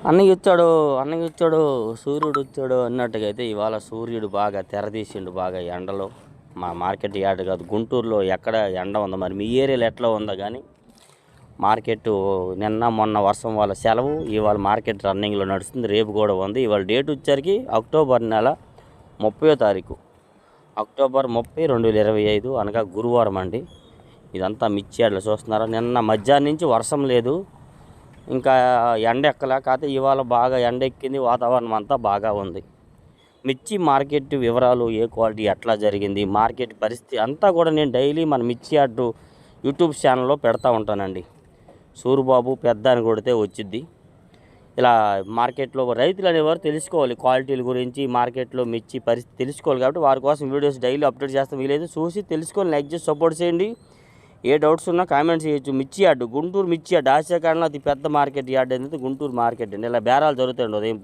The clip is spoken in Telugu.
అన్నయ్య వచ్చాడు సూర్యుడు వచ్చాడు అన్నట్టుగా అయితే ఇవాళ సూర్యుడు బాగా తెరదీసిండు బాగా ఎండలో. మా మార్కెట్ యార్డ్ కాదు, గుంటూరులో ఎక్కడ ఎండ ఉందో మరి మీ ఏరియాలో ఎట్లా ఉందో కానీ మార్కెట్ నిన్న మొన్న వర్షం వల్ల సెలవు, ఇవాళ మార్కెట్ రన్నింగ్లో నడుస్తుంది. రేపు కూడా ఉంది. ఇవాళ డేట్ వచ్చరికి అక్టోబర్ నెల 30వ తారీఖు, అక్టోబర్ 30, 2025 అనగా గురువారం అండి. ఇదంతా మిర్చి యార్డ్లో చూస్తున్నారా. నిన్న మధ్యాహ్నం నుంచి వర్షం లేదు, ఇంకా ఎండ ఎక్కలా. కాకపోతే ఇవాళ బాగా ఎండ ఎక్కింది, వాతావరణం అంతా బాగా ఉంది. మిర్చి మార్కెట్ వివరాలు, ఏ క్వాలిటీ ఎట్లా జరిగింది, మార్కెట్ పరిస్థితి అంతా కూడా నేను డైలీ మన మిర్చి యార్డు యూట్యూబ్ ఛానల్లో పెడతా ఉంటానండి. సూరిబాబు పెద్ద అని కొడితే వచ్చిద్ది. ఇలా మార్కెట్లో రైతులు అనేవారు తెలుసుకోవాలి క్వాలిటీల గురించి, మార్కెట్లో మిర్చి పరిస్థితి తెలుసుకోవాలి. కాబట్టి వారి కోసం వీడియోస్ డైలీ అప్డేట్ చేస్తాం. వీలైతే చూసి తెలుసుకొని లైక్ చేసి సపోర్ట్ చేయండి. ఏ డౌట్స్ ఉన్నా కామెంట్ చేయొచ్చు. మిర్చి యార్డు, గుంటూరు మిర్చి యార్డు ఆసియా కాలంలో అతి పెద్ద మార్కెట్ యార్డ్ అనేది గుంటూరు మార్కెట్ అండి. ఇలా బేరాలు జరుగుతాయండి ఉదయం.